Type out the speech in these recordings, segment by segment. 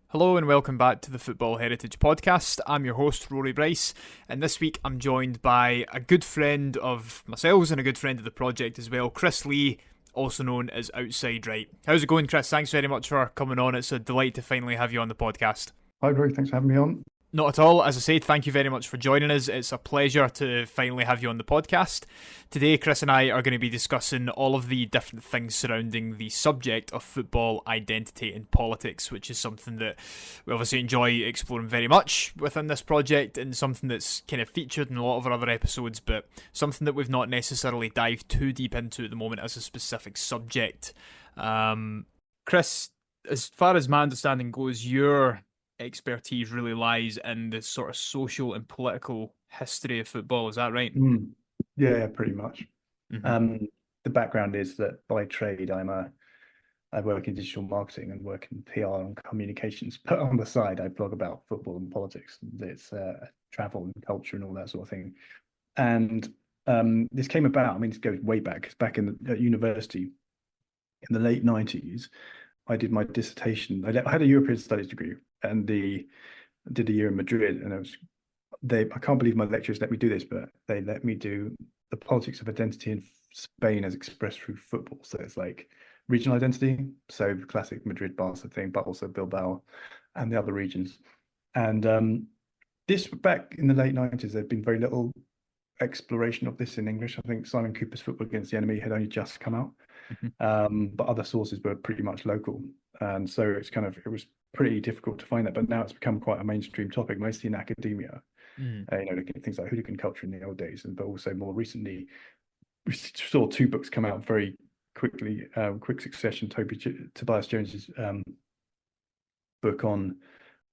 Hello and welcome back to the Football Heritage podcast. I'm your host, Rory Bryce, and this week I'm joined by a good friend of myself and a good friend of the project as well, Chris Lee, also known as Outside Right. How's it going, Chris? Thanks very much for coming on. It's a delight to finally have you on the podcast. Hi, Greg. Thanks for having me on. Not at all. As I said, thank you very much for joining us. It's a pleasure to finally have you on the podcast. Today, Chris and I are going to be discussing all of the different things surrounding the subject of football, identity, and politics, which is something that we obviously enjoy exploring very much within this project and something that's kind of featured in a lot of our other episodes, but something that we've not necessarily dived too deep into at the moment as a specific subject. Chris, as far as my understanding goes, your expertise really lies in the sort of social and political history of football. Is that right? Yeah, pretty much. Mm-hmm. The background is that by trade, I work in digital marketing and work in PR and communications. But on the side, I blog about football and politics. It's travel and culture and all that sort of thing. And this came about. I mean, this goes way back. It's back at university in the late 90s. I did my dissertation. I had a European Studies degree, and did a year in Madrid. And I can't believe my lecturers let me do this, but they let me do the politics of identity in Spain as expressed through football. So it's like regional identity, so the classic Madrid Barca thing, but also Bilbao and the other regions. And this back in the late 90s, there'd been very little exploration of this in English. I think Simon Cooper's Football Against the Enemy had only just come out. But other sources were pretty much local, and so it was pretty difficult to find that. But now it's become quite a mainstream topic, mostly in academia. Looking at things like hooligan culture in the old days, but also more recently, we saw two books come out very quickly, quick succession. Tobias Jones's book on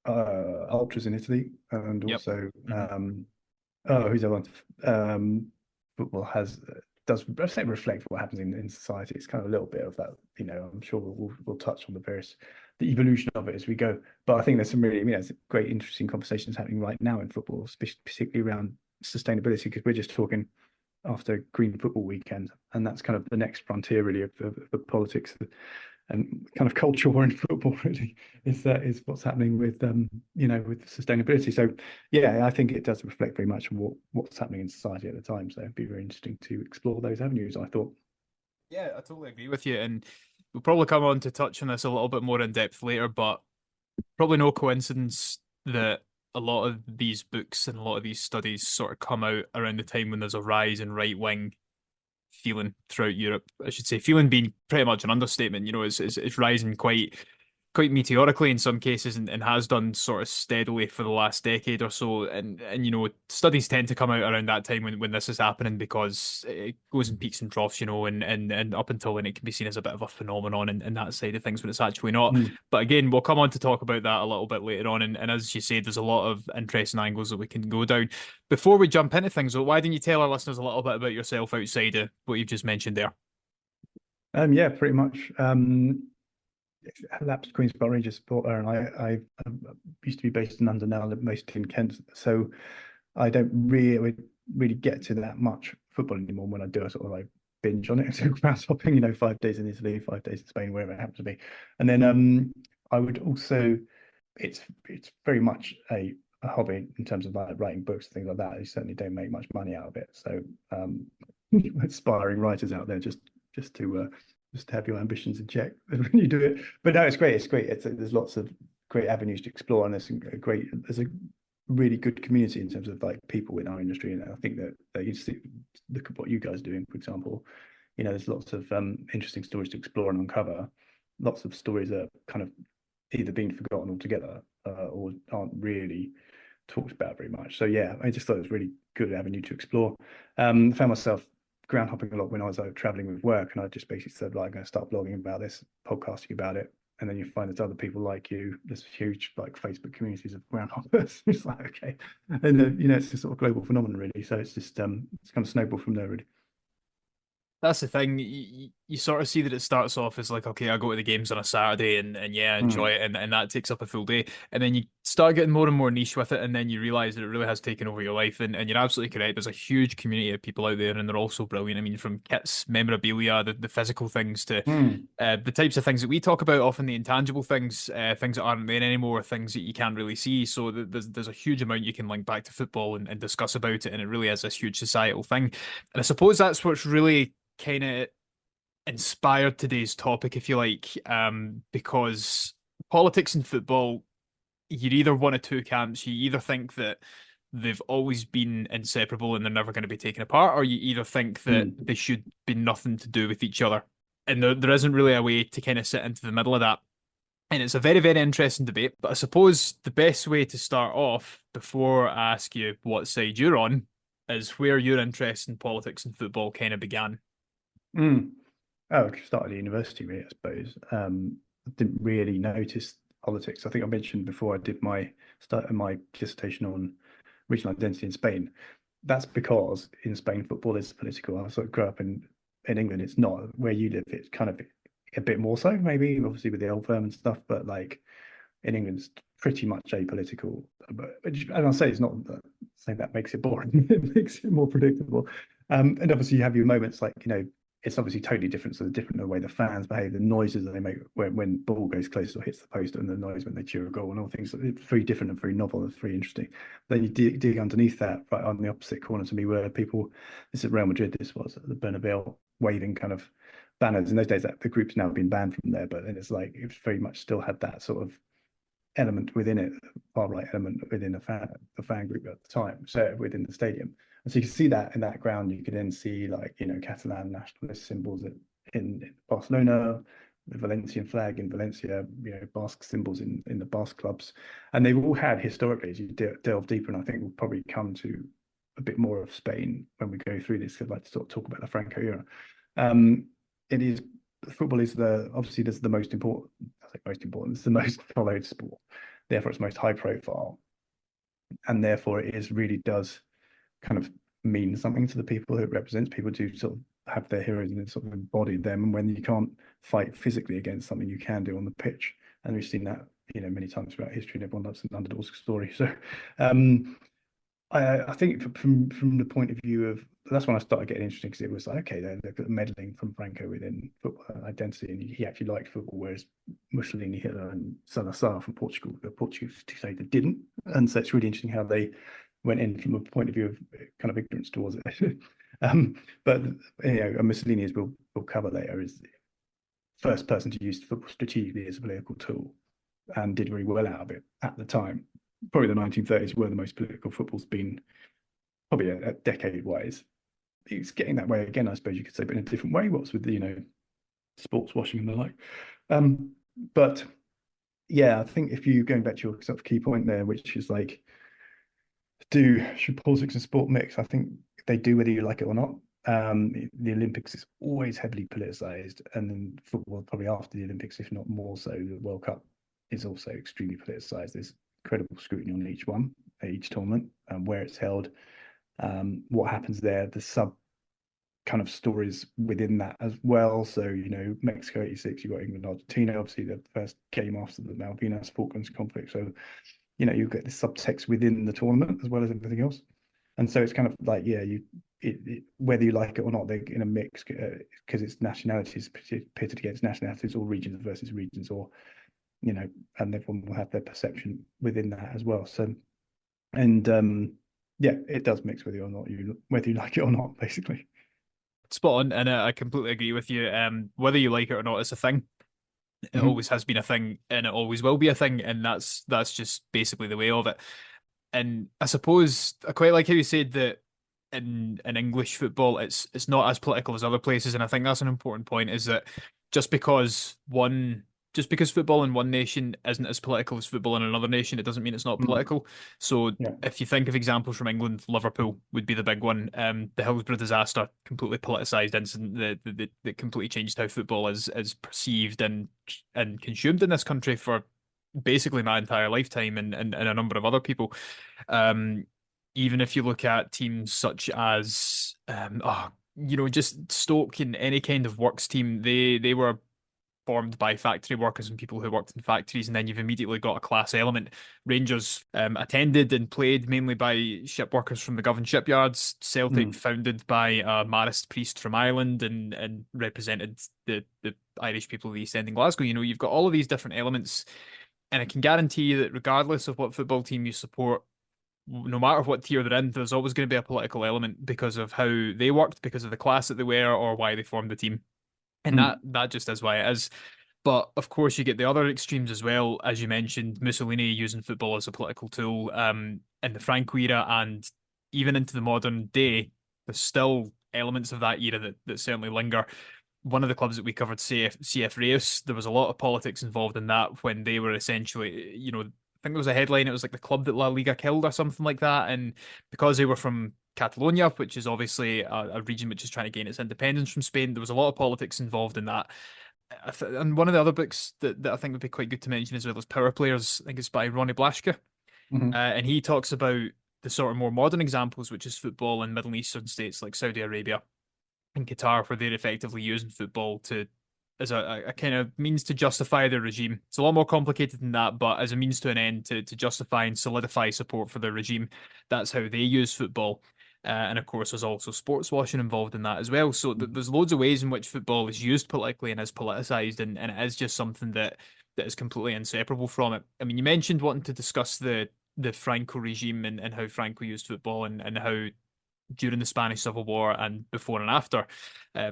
ultras in Italy, and Yep. also who's the one? Football does reflect what happens in society. It's kind of a little bit of that, I'm sure we'll touch on the evolution of it as we go. But I think there's some really, there's great, interesting conversations happening right now in football, particularly around sustainability, because we're just talking after Green Football Weekend, and that's kind of the next frontier really of politics and kind of culture war in football really is what's happening with with sustainability. So yeah, I think it does reflect very much what's happening in society at the time. So it'd be very interesting to explore those avenues, I thought. Yeah, I totally agree with you. And we'll probably come on to touch on this a little bit more in depth later, but probably no coincidence that a lot of these books and a lot of these studies sort of come out around the time when there's a rise in right wing feeling throughout Europe. I should say feeling being pretty much an understatement. It's rising quite meteorically in some cases, and has done sort of steadily for the last decade or so. And studies tend to come out around that time when this is happening because it goes in peaks and troughs, and up until then it can be seen as a bit of a phenomenon and that side of things when it's actually not. Mm. But again, we'll come on to talk about that a little bit later on. And as you say, there's a lot of interesting angles that we can go down. Before we jump into things, though, why don't you tell our listeners a little bit about yourself outside of what you've just mentioned there? Yeah, pretty much. Lapsed Queen's Park Rangers supporter, and I used to be based in London, now I live mostly in Kent. So I don't really get to that much football anymore. When I do, I sort of like binge on it. So grass hopping, 5 days in Italy, 5 days in Spain, wherever it happens to be. And then I would also, it's very much a hobby in terms of like writing books and things like that. You certainly don't make much money out of it. So aspiring writers out there, just to have your ambitions in check when you do it. But no, it's great. It's great. There's lots of great avenues to explore, and there's a really good community in terms of like people in our industry. And I think that you see, look at what you guys are doing, for example. There's lots of interesting stories to explore and uncover. Lots of stories that are kind of either being forgotten altogether or aren't really talked about very much. So yeah, I just thought it was a really good avenue to explore. Found myself ground hopping a lot when I was traveling with work, and I just basically said, like, I'm going to start blogging about this, podcasting about it, and then you find there's other people like you. There's huge like Facebook communities of ground hoppers. It's like, okay, and it's a sort of global phenomenon really. So it's just it's kind of snowball from there really. That's the thing. You you sort of see that it starts off as like, okay, I go to the games on a Saturday and yeah, I enjoy Mm. it, and that takes up a full day. And then you start getting more and more niche with it, and then you realize that it really has taken over your life. And you're absolutely correct. There's a huge community of people out there, and they're all so brilliant. I mean, from kits, memorabilia, the physical things to Mm. the types of things that we talk about, often the intangible things, things that aren't there anymore, things that you can't really see. So there's a huge amount you can link back to football and discuss about it, and it really is this huge societal thing. And I suppose that's what's really kind of inspired today's topic, if you like, because politics and football, you're either one of two camps. You either think that they've always been inseparable and they're never going to be taken apart, or you either think that Mm. they should be nothing to do with each other. And there isn't really a way to kind of sit into the middle of that. And it's a very, very interesting debate. But I suppose the best way to start off, before I ask you what side you're on, is where your interest in politics and football kind of began. Mm. Oh, I started at university, really, I suppose. I didn't really notice politics. I think I mentioned before I did my dissertation on regional identity in Spain. That's because in Spain, football is political. I sort of grew up in England. It's not where you live. It's kind of a bit more so, maybe, obviously with the old firm and stuff. But like in England, it's pretty much apolitical. But and I'll say it's not saying that makes it boring. It makes it more predictable. And obviously, you have your moments like it's obviously totally different. So the different the way the fans behave, the noises that they make when ball goes close or hits the post, and the noise when they cheer a goal, and all things. It's very different and very novel. It's very interesting. Then you dig underneath that, right on the opposite corner to me, where people, this is Real Madrid. This was at the Bernabeu, waving kind of banners. In those days, that the group's now been banned from there, but then it's like it's very much still had that sort of element within it, far right element within the fan group at the time, so within the stadium. And so you can see that in that ground. You can then see like Catalan nationalist symbols in Barcelona, the Valencian flag in Valencia, Basque symbols in the Basque clubs, and they've all had historically. As you delve deeper, and I think we'll probably come to a bit more of Spain when we go through this. I'd like to sort of talk about the Franco era. Um, it is Football is the obviously this is the most important. I think most important. It's the most followed sport. Therefore, it's most high profile, and therefore it is really does kind of mean something to the people who it represents. People do sort of have their heroes and sort of embody them. And when you can't fight physically against something, you can do on the pitch. And we've seen that many times throughout history, and everyone loves an underdog story. So um, I think from the point of view of that's when I started getting interested, because it was like, okay, they're meddling from Franco within football identity, and he actually liked football, whereas Mussolini, Hitler, and Salazar from Portugal, the Portuguese dictator, didn't. And so it's really interesting how they went in from a point of view of kind of ignorance towards it. But Mussolini, as we'll cover later, is the first person to use football strategically as a political tool, and did very well out of it at the time. Probably the 1930s were the most political football's been, probably a decade wise. It's getting that way again, I suppose you could say, but in a different way. What's with the sports washing and the like. Um, but yeah, I think if you going back to your sort of key point there, which is like, should politics and sport mix? I think they do, whether you like it or not. The Olympics is always heavily politicized, and then football probably after the Olympics, if not more so. The World Cup is also extremely politicized. There's incredible scrutiny on each one, each tournament, where it's held, what happens there, the sub kind of stories within that as well. So, Mexico 86, you got England, Argentina, obviously the first game after the Malvinas Falklands conflict. So, you get the subtext within the tournament as well as everything else. And so it's kind of like, yeah, whether you like it or not, they're in a mix, because it's nationalities pitted against nationalities, or regions versus regions, or, and everyone will have their perception within that as well. So, and yeah, it does mix whether or not whether you like it or not, basically. Spot on, and I completely agree with you. Whether you like it or not, it's a thing. It Mhm. always has been a thing, and it always will be a thing, and that's just basically the way of it. And I suppose I quite like how you said that in English football, it's not as political as other places, and I think that's an important point. Is that just because one just because football in one nation isn't as political as football in another nation, it doesn't mean it's not Mm. political. So Yeah. if you think of examples from England, Liverpool would be the big one. The Hillsborough disaster, completely politicized incident that completely changed how football is perceived and consumed in this country for basically my entire lifetime, and a number of other people. Um, Even if you look at teams such as just Stoke in any kind of works team, they were formed by factory workers and people who worked in factories, and then you've immediately got a class element. Rangers attended and played mainly by ship workers from the Govan shipyards. Celtic Mm, founded by a Marist priest from Ireland and represented the Irish people of the East End in Glasgow. You've got all of these different elements, and I can guarantee you that regardless of what football team you support, no matter what tier they're in, there's always going to be a political element because of how they worked, because of the class that they were, or why they formed the team. And that mm, that just is why it is. But of course, you get the other extremes as well, as you mentioned, Mussolini using football as a political tool, in the Franco era and even into the modern day. There's still elements of that era that certainly linger. One of the clubs that we covered, CF Reus, there was a lot of politics involved in that when they were essentially, I think there was a headline, it was like the club that La Liga killed or something like that. And because they were from Catalonia, which is obviously a region which is trying to gain its independence from Spain, there was a lot of politics involved in that. And one of the other books that I think would be quite good to mention as well is Power Players. I think it's by Ronnie Blaschke. mm, And he talks about the sort of more modern examples, which is football in Middle Eastern states like Saudi Arabia and Qatar, where they're effectively using football to as a kind of means to justify their regime. It's a lot more complicated than that, but as a means to an end to justify and solidify support for their regime, that's how they use football. And of course, there's also sports washing involved in that as well. So mm. there's loads of ways in which football is used politically and is politicized, and it is just something that is completely inseparable from it. I mean, you mentioned wanting to discuss the Franco regime and how Franco used football and how during the Spanish Civil War and before and after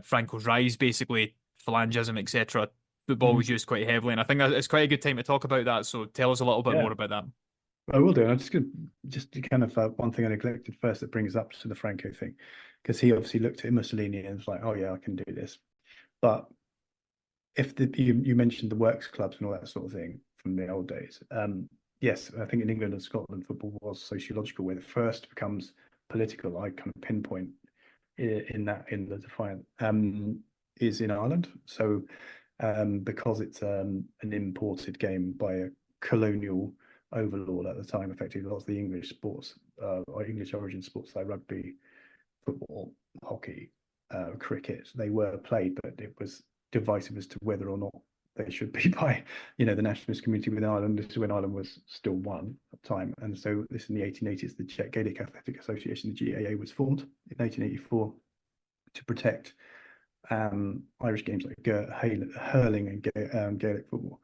Franco's rise, basically phalangism, etc. Football was Mhm. used quite heavily, and I think that it's quite a good time to talk about that. So tell us a little bit Yeah, more about that. I will do. And I'm just going just to kind of one thing I neglected first that brings up to the Franco thing, because he obviously looked at Mussolini and was like, "Oh yeah, I can do this." But if you mentioned the works clubs and all that sort of thing from the old days, yes, I think in England and Scotland, football was sociological, where the first becomes political. I kind of pinpoint in the defiant is in Ireland. So because it's an imported game by a colonial overlord at the time, effectively lots of the English sports or English origin sports like rugby, football, hockey, cricket, they were played, but it was divisive as to whether or not they should be by, the nationalist community within Ireland. This is when Ireland was still one at the time. And so this in the 1880s, the Czech Gaelic Athletic Association, the GAA, was formed in 1884 to protect Irish games like hurling and Gaelic football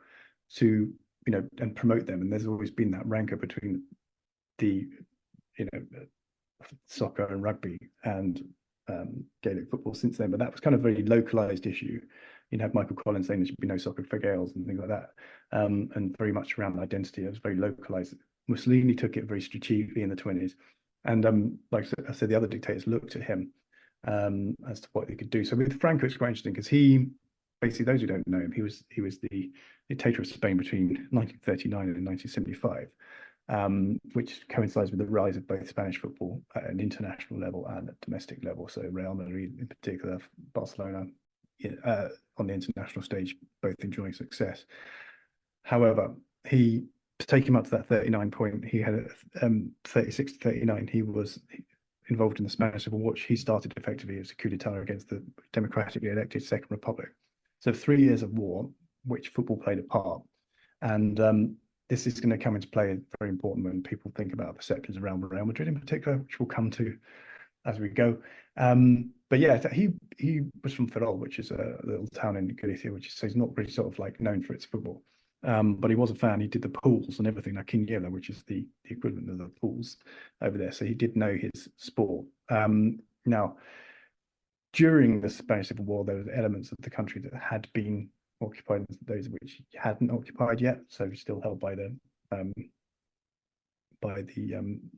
to, and promote them. And there's always been that rancor between the, you know, soccer and rugby and Gaelic football since then. But that was kind of a very localized issue. You have Michael Collins saying there should be no soccer for Gaels and things like that, and very much around identity. It was very localized. Mussolini took it very strategically in the 20s, and like I said, the other dictators looked at him as to what he could do. So with Franco, it's quite interesting because he basically, those who don't know him, he was the dictator of Spain between 1939 and 1975, which coincides with the rise of both Spanish football at an international level and at domestic level. So Real Madrid, in particular, Barcelona, on the international stage, both enjoying success. However, to take him up to that 39 point, he had 36 to 39. He was involved in the Spanish Civil War, which he started effectively as a coup d'etat against the democratically elected Second Republic. So 3 years of war, which football played a part. And this is going to come into play very important when people think about perceptions around Real Madrid in particular, which we'll come to as we go. But yeah, he was from Ferrol, which is a little town in Galicia, which is so he's not really sort of like known for its football. But he was a fan. He did the pools and everything, like Quiniela, which is the equivalent of the pools over there. So he did know his sport. Now, during the Spanish Civil War, there were elements of the country that had been occupied, and those which hadn't occupied yet, so still held by the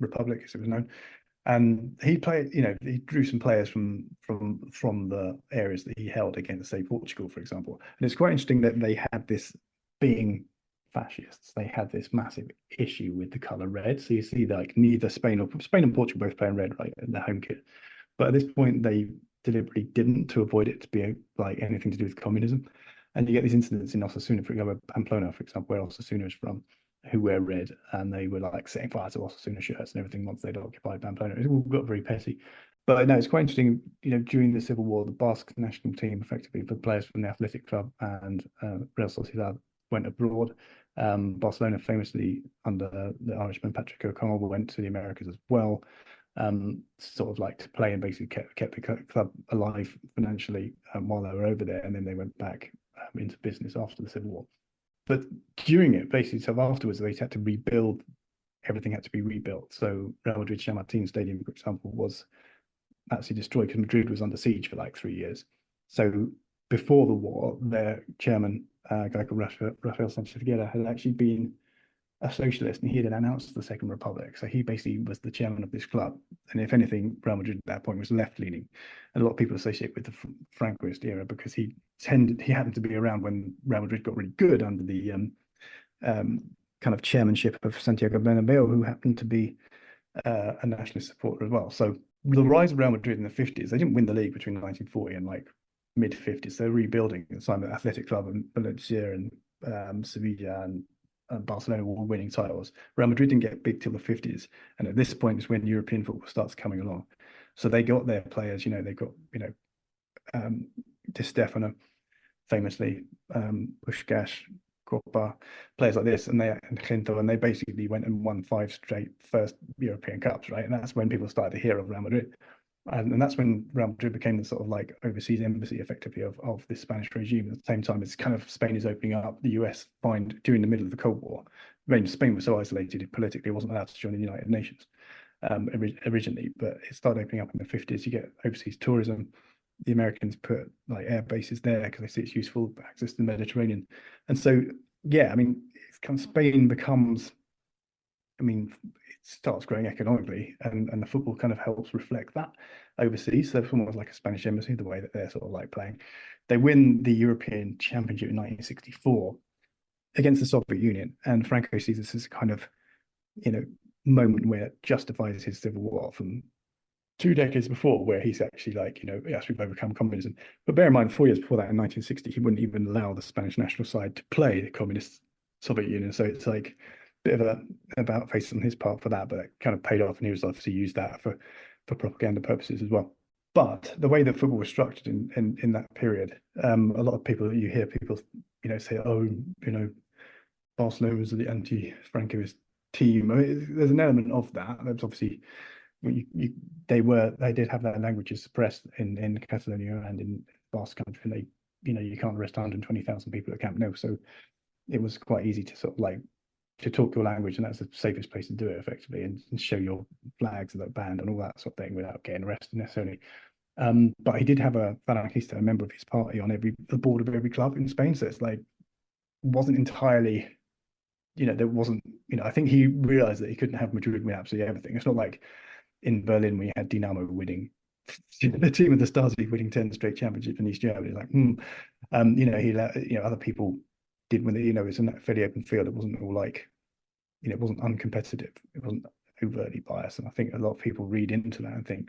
Republic, as it was known. And he played, he drew some players from the areas that he held against, say, Portugal, for example. And it's quite interesting that they had this, being fascists, they had this massive issue with the color red. So you see, like, neither Spain and Portugal both play in red, right, in the home kit. But at this point, they deliberately didn't, to avoid it to be like anything to do with communism. And you get these incidents in Osasuna, for example, Pamplona, for example, where Osasuna is from, who wear red, and they were like setting fire to Osasuna shirts and everything once they'd occupied Pamplona. It all got very petty. But no, it's quite interesting. During the Civil War, the Basque national team, effectively the players from the Athletic Club and Real Sociedad, went abroad. Barcelona, famously under the Irishman Patrick O'Connell, went to the Americas as well, sort of like to play, and basically kept the club alive financially while they were over there, and then they went back into business after the Civil War. But during it, basically, so afterwards, they had to rebuild. Everything had to be rebuilt. So Real Madrid Chamartin Stadium, for example, was actually destroyed because Madrid was under siege for like 3 years. So before the war, their chairman, a guy called Rafael Sanchez Figuera, had actually been a socialist, and he had announced the Second Republic. So he basically was the chairman of this club. And if anything, Real Madrid at that point was left leaning. And a lot of people associate with the Francoist era because he happened to be around when Real Madrid got really good under the kind of chairmanship of Santiago Bernabeu, who happened to be a nationalist supporter as well. So the rise of Real Madrid in the 50s, they didn't win the league between 1940 and like mid 50s. They're rebuilding. Simon Athletic Club and Valencia and Sevilla and Barcelona were winning titles. Real Madrid didn't get big till the 50s, and at this point is when European football starts coming along. So they got their players. They got Di Stefano, famously, Puskás, Copa, players like this, and Gento, and they basically went and won 5 straight first European Cups, right? And that's when people started to hear of Real Madrid. And that's when Real Madrid became the sort of like overseas embassy, effectively, of the Spanish regime. At the same time, it's kind of Spain is opening up. The US find during the middle of the Cold War, Spain was so isolated politically, it wasn't allowed to join the United Nations originally, but it started opening up in the 50s. You get overseas tourism. The Americans put like air bases there because they see it's useful access to the Mediterranean. And so, yeah, I mean, it's kind of Spain becomes, I mean, it starts growing economically, and the football kind of helps reflect that overseas. So it's almost like a Spanish embassy, the way that they're sort of like playing. They win the European Championship in 1964 against the Soviet Union, and Franco sees this as a kind of, moment where it justifies his civil war from 2 decades before, where he's actually like, yes, we've overcome communism. But bear in mind, 4 years before that, in 1960, he wouldn't even allow the Spanish national side to play the communist Soviet Union. So it's like a bit of a about face on his part for that, but it kind of paid off, and he was obviously used that for propaganda purposes as well. But the way that football was structured in that period, a lot of people, you hear people, say, oh, Barcelona was the anti-Francoist team. I mean, there's an element of that. There's obviously they did have their languages suppressed in Catalonia and in Basque Country, and you can't arrest 120,000 people at Camp Nou, so it was quite easy to sort of like to talk your language, and that's the safest place to do it effectively, and show your flags that are banned and all that sort of thing without getting arrested necessarily. But he did have a Falangista, a member of his party, on the board of every club in Spain, so it's like wasn't entirely. There wasn't, I think he realized that he couldn't have Madrid win absolutely everything. It's not like in Berlin, we had Dynamo winning, the team of the Stars League winning 10 straight championships in East Germany. Like, he let, other people did win it. It was a fairly open field. It wasn't all like, it wasn't uncompetitive. It wasn't overtly biased. And I think a lot of people read into that and think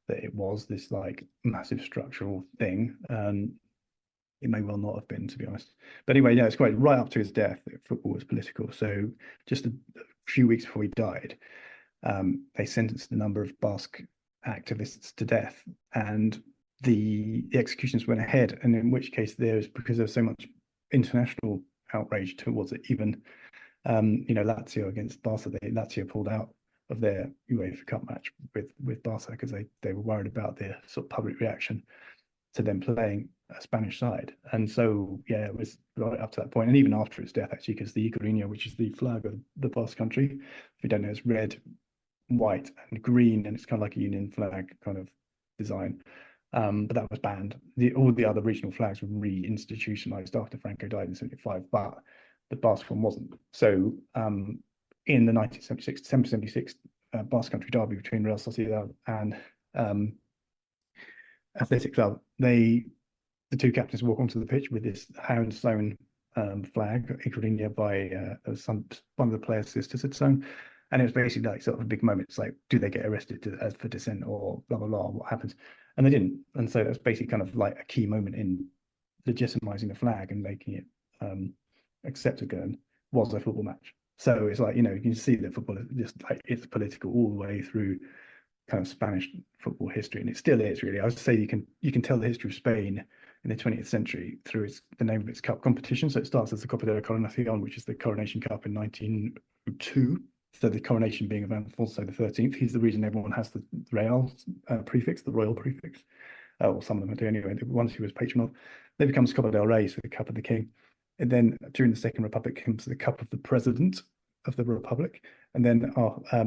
that it was this like massive structural thing. It may well not have been, to be honest. But anyway, yeah, it's quite right up to his death that football was political. So just a few weeks before he died, they sentenced a number of Basque activists to death, and the executions went ahead. And in which case, because there's so much international outrage towards it, even Lazio against Barca, Lazio pulled out of their UEFA Cup match with Barca because they were worried about the sort of public reaction to them playing a Spanish side. And so, yeah, it was right up to that point, and even after its death, actually, because the Iguarina, which is the flag of the Basque Country, if you don't know, it's red, white, and green, and it's kind of like a Union flag kind of design. But that was banned. All the other regional flags were re-institutionalized after Franco died in 75, but the Basque one wasn't. So in the 1976 Basque Country derby between Real Sociedad and Athletic Club, the two captains walk onto the pitch with this hound-sewn flag, Iguarina, by one of the players' sisters had sewn. And it was basically like sort of a big moment. It's like, do they get arrested for dissent or blah, blah, blah, what happens? And they didn't. And so that was basically kind of like a key moment in legitimizing the flag and making it accepted again, was a football match. So it's like, you can see that football is just like, it's political all the way through kind of Spanish football history, and it still is really. I would say you can tell the history of Spain in the 20th century through the name of its cup competition. So it starts as the Copa de la Coronación, which is the Coronation Cup in 1902. So the coronation being of Alfonso the 13th. He's the reason everyone has the Real prefix, the royal prefix. Or some of them do anyway. The ones he was patron of. Then becomes Copa del Rey, so the Cup of the King. And then during the Second Republic comes the Cup of the President of the Republic. And then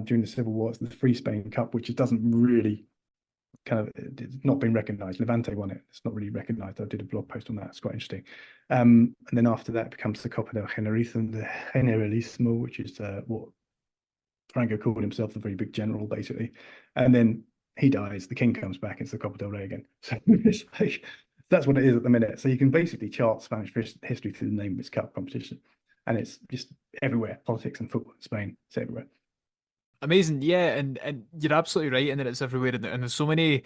during the Civil War, it's the Free Spain Cup, which it doesn't really it's not been recognised. Levante won it. It's not really recognised. I did a blog post on that. It's quite interesting. And then after that becomes the Copa del Generalissimo, which is what Franco called himself, the very big general, basically. And then he dies, the king comes back, it's the Copa del Rey again. So it's like, that's what it is at the minute. So you can basically chart Spanish history through the name of its cup competition. And it's just everywhere. Politics and football in Spain, it's everywhere. Amazing, yeah, and you're absolutely right in that it's everywhere, and there's so many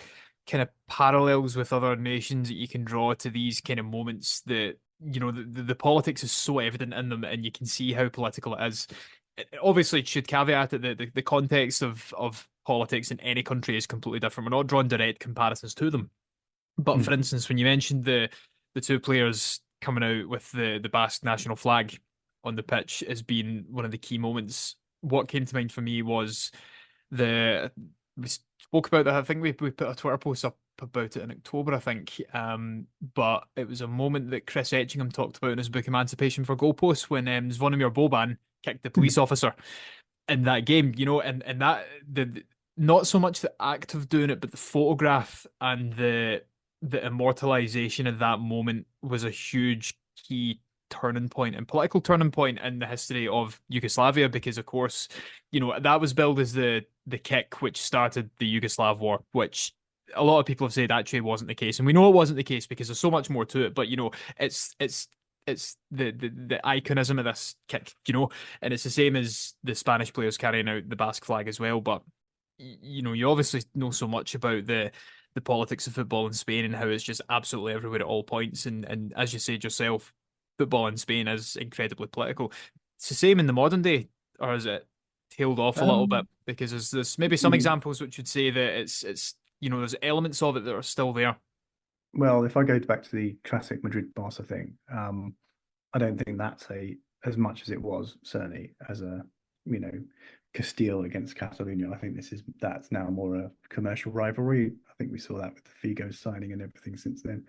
kind of parallels with other nations that you can draw to these kind of moments that the politics is so evident in them, and you can see how political it is. Obviously, it should caveat that the context of politics in any country is completely different. We're not drawing direct comparisons to them, but for Mm. instance, when you mentioned the two players coming out with the Basque national flag on the pitch as being one of the key moments, what came to mind for me was we spoke about that. I think we put a Twitter post up about it in October, I think. But it was a moment that Chris Etchingham talked about in his book Emancipation for Goalposts when Zvonimir Boban kicked the police officer in that game, and that the not so much the act of doing it, but the photograph and the immortalization of that moment was a huge key turning point and political turning point in the history of Yugoslavia because of course, that was billed as the kick which started the Yugoslav war, which a lot of people have said actually wasn't the case. And we know it wasn't the case because there's so much more to it, but it's the iconism of this kick, and it's the same as the Spanish players carrying out the Basque flag as well. But you obviously know so much about the politics of football in Spain and how it's just absolutely everywhere at all points. And as you said yourself, football in Spain is incredibly political. It's the same in the modern day, or is it tailed off a little bit? Um, Because there's maybe some examples which would say that it's there's elements of it that are still there. well, if I go back to the classic Madrid Barca thing, I don't think that's as much as it was certainly as a you know Castile against Catalonia. I think that's now more a commercial rivalry. I think we saw that with the Figo signing and everything since then.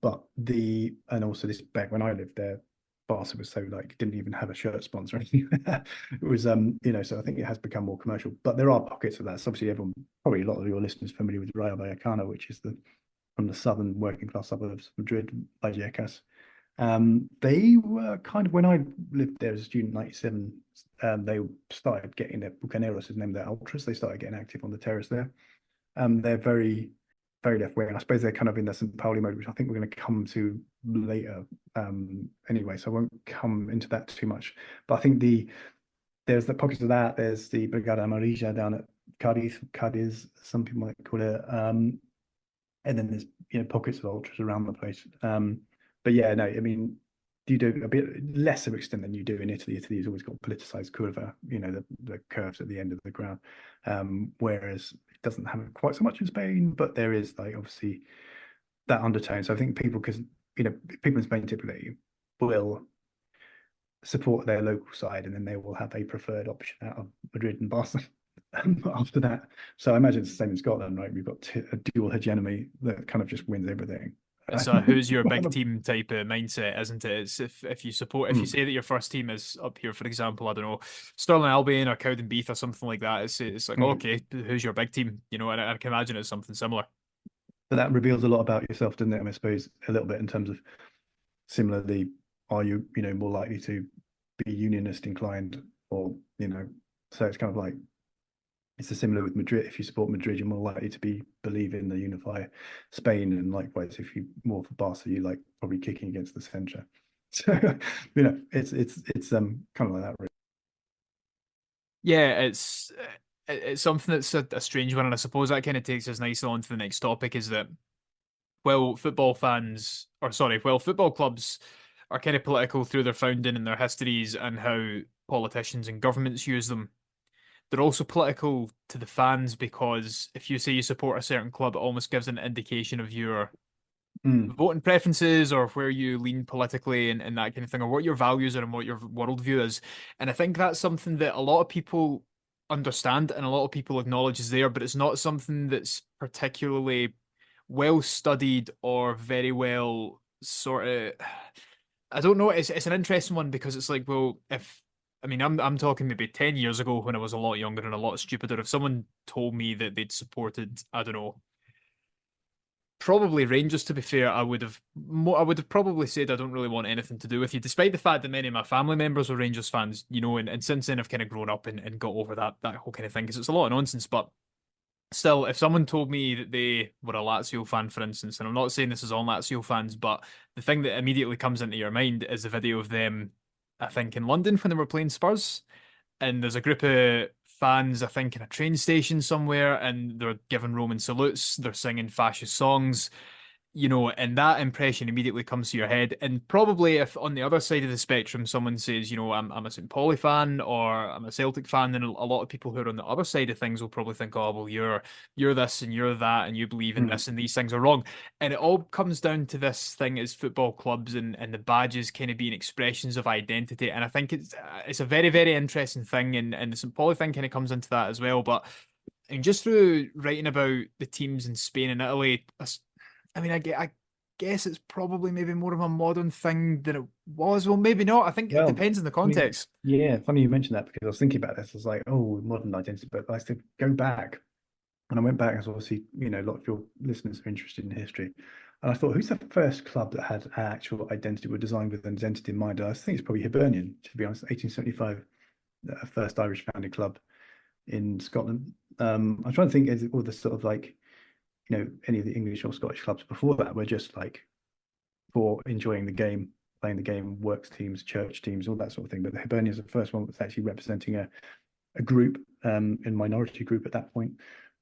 But and also this back when I lived there, Barca was so like didn't even have a shirt sponsor or anything. It was so I think it has become more commercial. But there are pockets of that. So obviously everyone, probably a lot of your listeners familiar with Rayo Vallecano, which is from the southern working class suburbs of Madrid, Vallecas. They were kind of when I lived there as a student, 97. They started getting their Bucaneros is named their ultras. They started getting active on the terrace there. They're very, very left wing. I suppose they're kind of in the St. Pauli mode, which I think we're going to come to later. Anyway, so I won't come into that too much. But I think there's the pockets of that. There's the Brigada Amarilla down at Cadiz, some people might call it. And then there's pockets of ultras around the place. But yeah, no, I mean, you do a bit less of extent than you do in Italy. Italy's always got politicized curva, the curves at the end of the ground. Whereas it doesn't have quite so much in Spain, but there is like obviously that undertone. So I think people, because people in Spain typically will support their local side, and then they will have a preferred option out of Madrid and Barcelona after that. So I imagine it's the same in Scotland, right? We've got a dual hegemony that kind of just wins everything. It's a who's your big team type of mindset, isn't it? It's if you say that your first team is up here, for example, I don't know, Stirling Albion or Cowdenbeath or something like that. It's like, okay, who's your big team? And I can imagine it's something similar. But that reveals a lot about yourself, doesn't it? I suppose a little bit in terms of similarly, are you more likely to be unionist inclined, or so it's kind of like it's similar with Madrid. If you support Madrid, you're more likely to believe in the unify Spain, and likewise, if you more for Barca, you like probably kicking against the centre. So it's kind of like that. Really. Yeah, it's something that's a strange one, and I suppose that kind of takes us nicely on to the next topic. Is that football clubs are kind of political through their founding and their histories and how politicians and governments use them, they're also political to the fans because if you say you support a certain club, it almost gives an indication of your Mm. voting preferences or where you lean politically and that kind of thing, or what your values are and what your worldview is. And I think that's something that a lot of people understand and a lot of people acknowledge is there, but it's not something that's particularly well studied or very well sort of. I don't know. It's an interesting one because it's like, well, if I mean, I'm talking maybe 10 years ago when I was a lot younger and a lot stupider. If someone told me that they'd supported, I don't know, probably Rangers, to be fair, I would have probably said I don't really want anything to do with you, despite the fact that many of my family members were Rangers fans, and since then I've kind of grown up and got over that whole kind of thing because it's a lot of nonsense. But still, if someone told me that they were a Lazio fan, for instance, and I'm not saying this is all Lazio fans, but the thing that immediately comes into your mind is a video of them, I think, in London when they were playing Spurs and there's a group of fans, I think, in a train station somewhere, and they're giving Roman salutes, they're singing fascist songs, and that impression immediately comes to your head. And probably if on the other side of the spectrum, someone says, I'm a St. Pauli fan or I'm a Celtic fan, then a lot of people who are on the other side of things will probably think, oh, well, you're this and you're that, and you believe in Mm. this and these things are wrong. And it all comes down to this thing as football clubs and the badges kind of being expressions of identity. And I think it's a very, very interesting thing, and the St. Pauli thing kind of comes into that as well. But and just through writing about the teams in Spain and Italy, I mean, I guess it's probably maybe more of a modern thing than it was. Well, maybe not. I think it Well, depends on the funny, context. yeah, funny you mentioned that because I was thinking about this. I was like, oh, modern identity, but I used to go back, and I went back as obviously, a lot of your listeners are interested in history, and I thought, who's the first club that had an actual identity, were designed with an identity in mind? And I think it's probably Hibernian, to be honest, 1875, first Irish founded club in Scotland. I'm trying to think, is all the sort of like, any of the English or Scottish clubs before that were just like for enjoying the game, playing the game, works teams, church teams, all that sort of thing. But the Hibernians are the first one that's actually representing a group, in minority group at that point,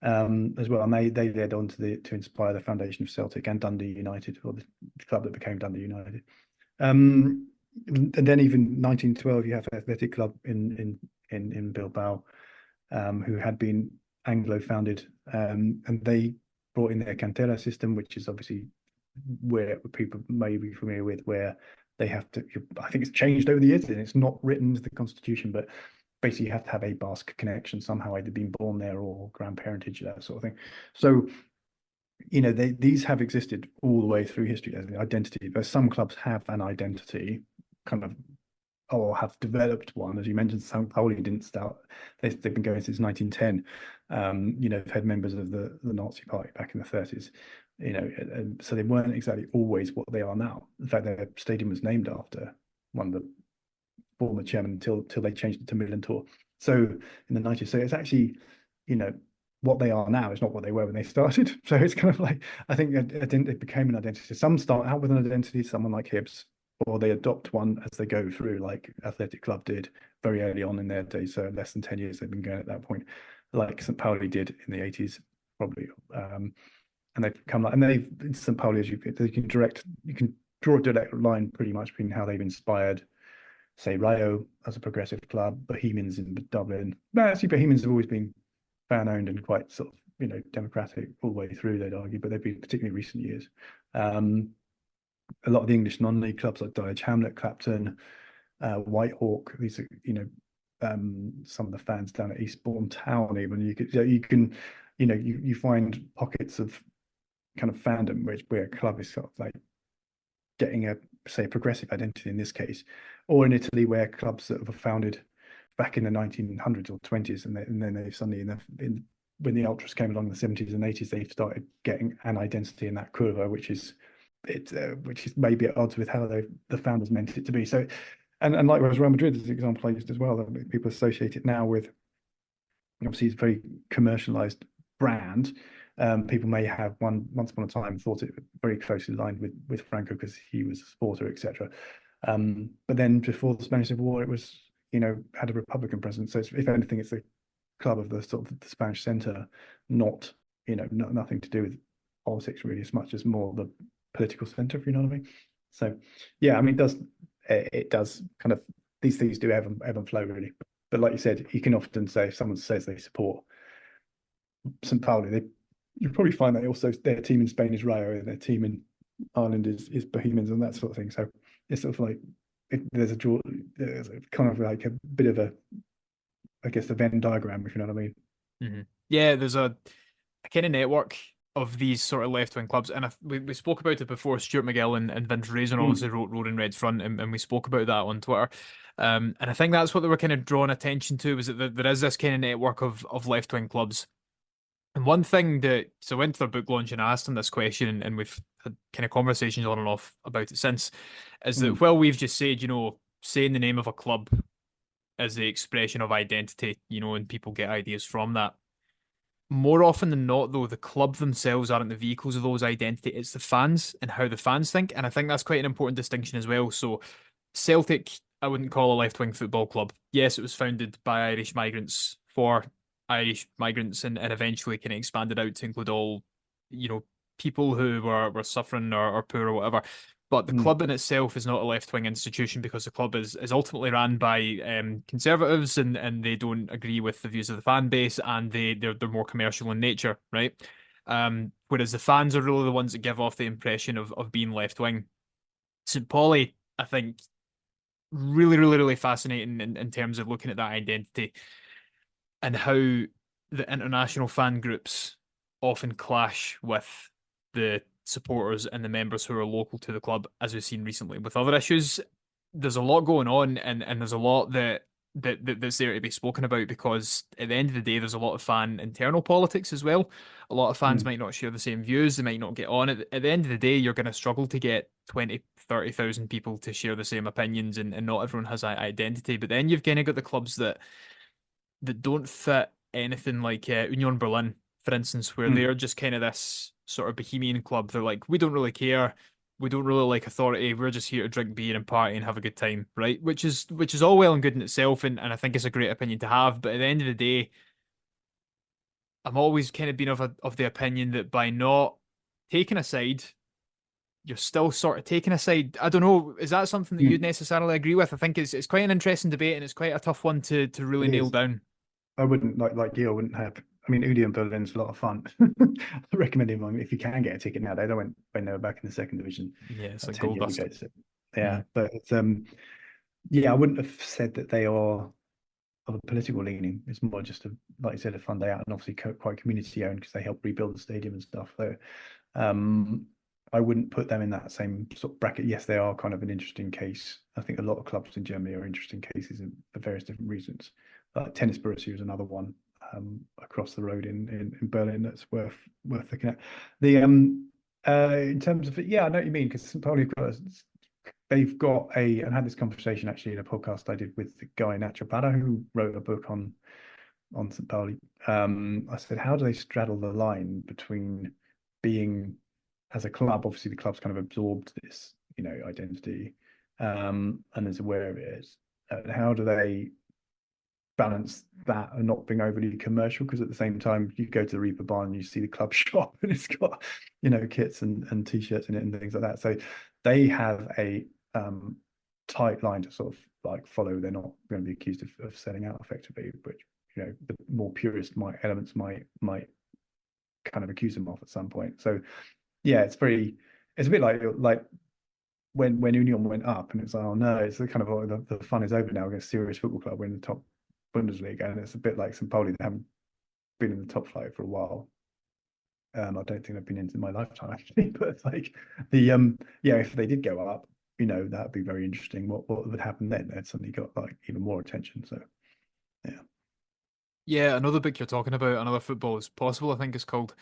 as well. And they led on to inspire the foundation of Celtic and Dundee United, or the club that became Dundee United. And then even 1912, you have Athletic Club in Bilbao, who had been Anglo founded, and they brought in their cantera system, which is obviously where people may be familiar with, where they have to, I think it's changed over the years and it's not written into the constitution, but basically you have to have a Basque connection somehow, either being born there or grandparentage, that sort of thing. So, these have existed all the way through history as an identity, but some clubs have an identity kind of, or have developed one. As you mentioned, St. Pauli didn't start, they've been going since 1910. They've had members of the Nazi Party back in the 30s, and so they weren't exactly always what they are now. In fact, their stadium was named after one of the former chairman until they changed it to Millentor. So in the 90s, so it's actually, what they are now is not what they were when they started. So it's kind of like, I think it became an identity. Some start out with an identity, someone like Hibs, or they adopt one as they go through, like Athletic Club did very early on in their days. So less than 10 years they've been going at that point, like St. Pauli did in the 80s, probably. And they've come like, and they've St. Pauli, as you can draw a direct line pretty much between how they've inspired, say, Rayo as a progressive club, Bohemians in Dublin. But actually, Bohemians have always been fan owned and quite sort of, democratic all the way through, they'd argue, but they've been particularly recent years. A lot of the English non-league clubs like Dulwich Hamlet, Clapton, Whitehawk, these are, some of the fans down at Eastbourne Town, even you find pockets of kind of fandom where a club is sort of like getting a progressive identity in this case, or in Italy where clubs that were founded back in the 1900s or 20s, and then they suddenly when the ultras came along in the 70s and 80s, they started getting an identity in that curva, which is maybe at odds with how the founders meant it to be. So, and likewise, Real Madrid is an example I used as well. That people associate it now with, obviously, it's a very commercialized brand. People may have once upon a time thought it very closely aligned with Franco because he was a supporter, etc. But then before the Spanish Civil War, it was, had a Republican president. So if anything, it's a club of the sort of the Spanish center, not, nothing to do with politics really, as much as more the political center, if you know what I mean. So yeah, I mean, it does kind of, these things do ebb and flow really. But like you said, you can often say if someone says they support St. Pauli, you probably find that also their team in Spain is Rayo and their team in Ireland is Bohemians and that sort of thing. So it's sort of like there's a kind of like a bit of a, I guess, a Venn diagram, if you know what I mean. Hmm. Yeah, there's a kind of network of these sort of left-wing clubs, and we spoke about it before. Stuart McGill and Vince Raisin obviously Mm, wrote Roaring Red's Front, and we spoke about that on Twitter. And I think that's what they were kind of drawing attention to, was that there is this kind of network of left-wing clubs. And one thing that, so I went to their book launch and I asked them this question, and we've had kind of conversations on and off about it since, is that mm, while we've just said, saying the name of a club as the expression of identity, and people get ideas from that. More often than not, though, the club themselves aren't the vehicles of those identity. It's the fans and how the fans think. And I think that's quite an important distinction as well. So, Celtic, I wouldn't call a left wing football club. Yes, it was founded by Irish migrants for Irish migrants and eventually kind of expanded out to include all, you know, people who were suffering or poor or whatever. But the mm, club in itself is not a left wing institution because the club is ultimately ran by conservatives and they don't agree with the views of the fan base and they're more commercial in nature, right? Whereas the fans are really the ones that give off the impression of being left wing. St. Pauli, I think, really, really, really fascinating in terms of looking at that identity and how the international fan groups often clash with the supporters and the members who are local to the club, as we've seen recently with other issues. There's a lot going on, and there's a lot that's there to be spoken about because at the end of the day, there's a lot of fan internal politics as well. A lot of fans mm. might not share the same views, they might not get on. At the end of the day, you're going to struggle to get 20, 30,000 people to share the same opinions, and not everyone has that identity. But then you've kind of got the clubs that don't fit anything like Union Berlin, for instance, where Mm. they're just kind of this sort of bohemian club. They're like, we don't really care. We don't really like authority. We're just here to drink beer and party and have a good time, right? Which is all well and good in itself, and I think it's a great opinion to have. But at the end of the day, I'm always kind of been of the opinion that by not taking a side, you're still sort of taking a side. I don't know, is that something that you'd Mm. necessarily agree with? I think it's quite an interesting debate and it's quite a tough one to really It nail is. down. I wouldn't like you. I wouldn't have. I mean, Udi and Berlin's a lot of fun. I recommend him if you can get a ticket nowadays. I went when they were back in the second division Yeah, it's about like 10 gold years dust. ago. So, yeah, Mm. but it's yeah, I wouldn't have said that they are of a political leaning. It's more just a, like you said, a fun day out, and obviously quite community owned because they help rebuild the stadium and stuff. So um, I wouldn't put them in that same sort of bracket. Yes, they are kind of an interesting case. I think a lot of clubs in Germany are interesting cases for various different reasons. Tennis Borussia is another one across the road in Berlin that's worth looking at. The in terms of yeah, I know what you mean because St. Pauli they've got a and I had this conversation actually in a podcast I did with the guy Nacho Bada who wrote a book on St. Pauli. I said, how do they straddle the line between being as a club, obviously the club's kind of absorbed this, identity, and is aware of it. How do they balance that and not being overly commercial? Because at the same time, you go to the Reaper Barn and you see the club shop and it's got, kits and t-shirts in it and things like that. So they have a tight line to sort of like follow. They're not going to be accused of selling out effectively, which the more purist elements might kind of accuse them of at some point. So yeah, it's a bit like when Union went up and it's like, oh no, it's the kind of like the fun is over now against serious football club. We're in the top Bundesliga, and it's a bit like St. Pauli. They haven't been in the top flight for a while. I don't think I've been into my lifetime actually, but it's like yeah, if they did go up, that'd be very interesting. What would happen then? They'd suddenly got like even more attention. So yeah. Yeah, another book you're talking about, another football is possible, I think it's called.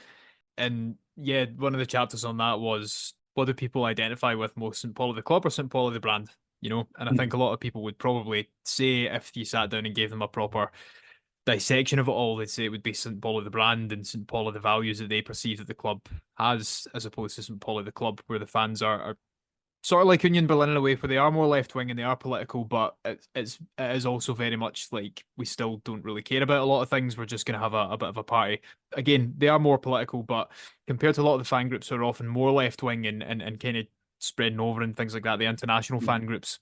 And yeah, one of the chapters on that was what do people identify with most, St. Pauli the club or St. Pauli the brand? And I think Mm. a lot of people would probably say if you sat down and gave them a proper dissection of it all, they'd say it would be St. Pauli the brand and St. Pauli the values that they perceive that the club has, as opposed to St. Pauli the club, where the fans are sort of like Union Berlin in a way, where they are more left wing and they are political, but it is also very much like we still don't really care about a lot of things. We're just going to have a bit of a party. Again, they are more political, but compared to a lot of the fan groups who are often more left wing and kind of spreading over and things like that, the international Mm. fan groups.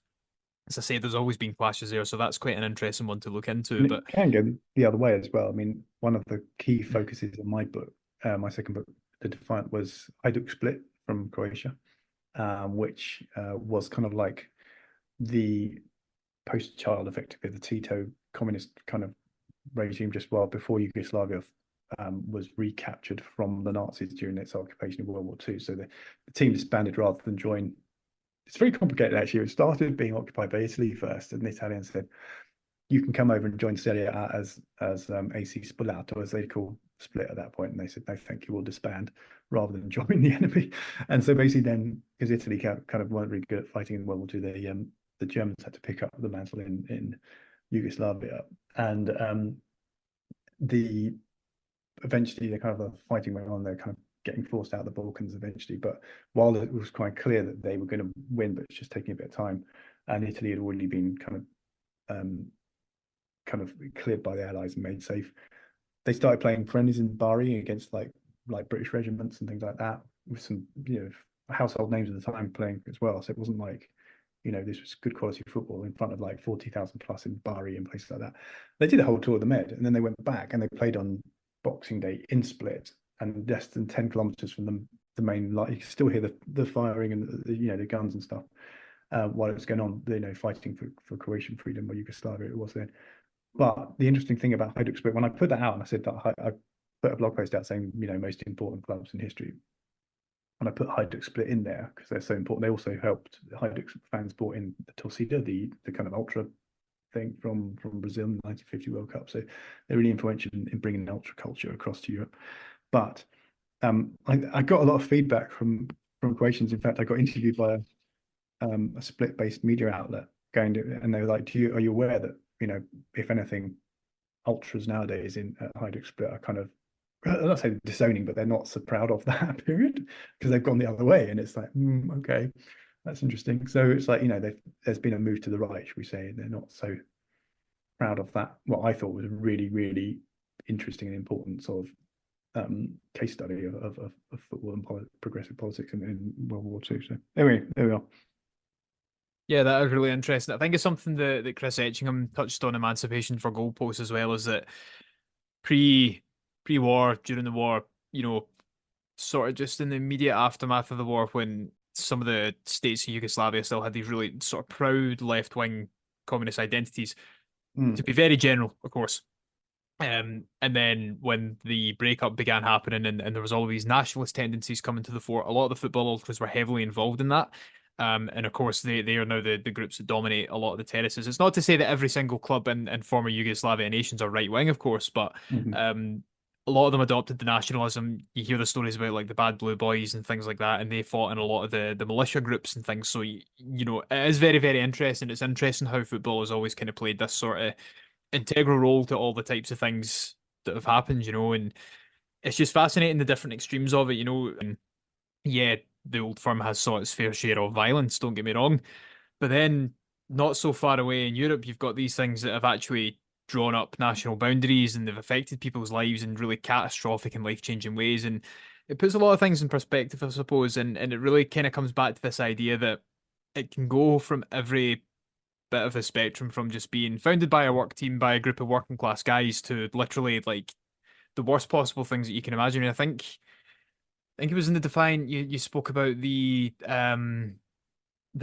as I say, there's always been clashes there, so that's quite an interesting one to look into. And it But can go the other way as well. I mean, one of the key focuses of my book, my second book, The Defiant, was Hajduk Split from Croatia, which was kind of like the poster child, effectively, the Tito communist kind of regime just well before Yugoslavia was recaptured from the Nazis during its occupation of World War II. So the team disbanded rather than join. It's very complicated, actually. It started being occupied by Italy first, and the Italians said, you can come over and join Serie A as AC Spolato, as they call Split at that point. And they said, no, thank you, we'll disband rather than join the enemy. And so basically then, because Italy kind of weren't really good at fighting in World War II, the Germans had to pick up the mantle in Yugoslavia. And the eventually the kind of the fighting went on. They're kind of getting forced out of the Balkans eventually. But while it was quite clear that they were going to win, but it's just taking a bit of time, and Italy had already been kind of cleared by the Allies and made safe. They started playing friendlies in Bari against like British regiments and things like that, with some household names at the time playing as well. So it wasn't like this was good quality football in front of like 40,000 plus in Bari and places like that. They did a whole tour of the Med, and then they went back and they played on Boxing Day in Split, and less than 10 kilometers from the main line. You can still hear the firing and the guns and stuff while it was going on. Fighting for Croatian freedom or Yugoslavia it was then. But the interesting thing about Hajduk Split, when I put that out, and I said that I put a blog post out saying, most important clubs in history, and I put Hajduk Split in there because they're so important. They also helped Hajduk fans brought in the torcida, the kind of ultra thing from Brazil in the 1950 World Cup. So they're really influential in bringing ultra culture across to Europe. But I got a lot of feedback from Croatians. In fact, I got interviewed by a Split-based media outlet and they were like, are you aware that if anything, ultras nowadays in Hajduk Split are kind of, I'm not saying disowning, but they're not so proud of that period because they've gone the other way, and it's like, okay, that's interesting. So it's like there's been a move to the right, should we say? They're not so proud of that. What I thought was a really, really interesting and important sort of case study of football and progressive politics in World War II. So anyway, there we are. yeah, that is really interesting. I think it's something that Chris Etchingham touched on Emancipation for Goalposts as well, is that pre-war, during the war, sort of just in the immediate aftermath of the war when some of the states in Yugoslavia still had these really sort of proud left-wing communist identities, to Mm, be very general, of course. And then when the breakup began happening and there was all of these nationalist tendencies coming to the fore, a lot of the football ultras were heavily involved in that. And of course, they are now the groups that dominate a lot of the terraces. It's not to say that every single club in former Yugoslavia nations are right wing, of course, but mhm, um, a lot of them adopted the nationalism. You hear the stories about like the Bad Blue Boys and things like that, and they fought in a lot of the militia groups and things. So it is very, very interesting. It's interesting how football has always kind of played this sort of integral role to all the types of things that have happened, and it's just fascinating the different extremes of it. And yeah, the old firm has saw its fair share of violence, don't get me wrong, but then not so far away in Europe, you've got these things that have actually drawn up national boundaries and they've affected people's lives in really catastrophic and life-changing ways. And it puts a lot of things in perspective, I suppose, and it really kind of comes back to this idea that it can go from every bit of a spectrum, from just being founded by a work team by a group of working class guys to literally like the worst possible things that you can imagine. And I think it was in the Defiant you spoke about the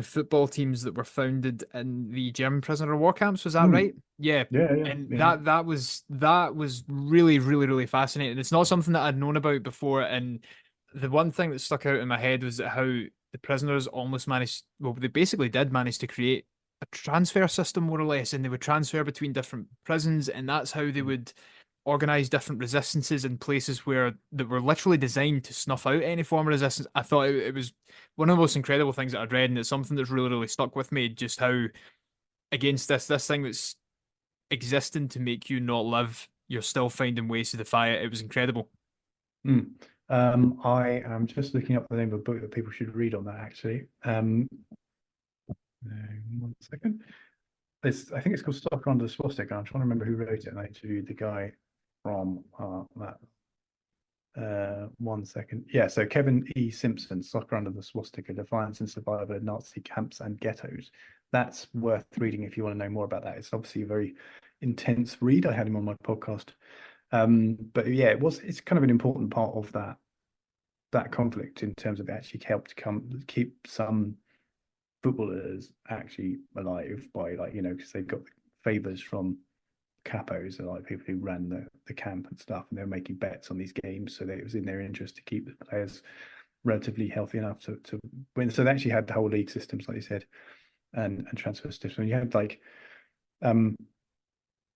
football teams that were founded in the German prisoner of war camps. Was that mm. right? Yeah. Yeah, yeah, And yeah. that was really, really, really fascinating. It's not something that I'd known about before. And the one thing that stuck out in my head was that how the prisoners almost managed, well, they basically did manage to create a transfer system more or less, and they would transfer between different prisons, and that's how they would organize different resistances in places where that were literally designed to snuff out any form of resistance. I thought it was one of the most incredible things that I'd read, and it's something that's really, really stuck with me. Just how against this thing that's existing to make you not live, you're still finding ways to defy it. It was incredible. Mm. I am just looking up the name of a book that people should read on that actually. Uh, 1 second. I think it's called Soccer Under the Swastika. I'm trying to remember who wrote it, and I interviewed the guy from that. 1 second. Yeah, so Kevin E. Simpson, Soccer Under the Swastika, Defiance and Survival in Nazi Camps and Ghettos. that's worth reading if you want to know more about that. It's obviously a very intense read. I had him on my podcast. But yeah, it's kind of an important part of that conflict in terms of it actually helped keep some footballers actually alive by, like, because they got favors from capos, so like people who ran the camp and stuff, and they were making bets on these games, so that it was in their interest to keep the players relatively healthy enough to win. So they actually had the whole league systems, like you said, and transfer systems. And you had like um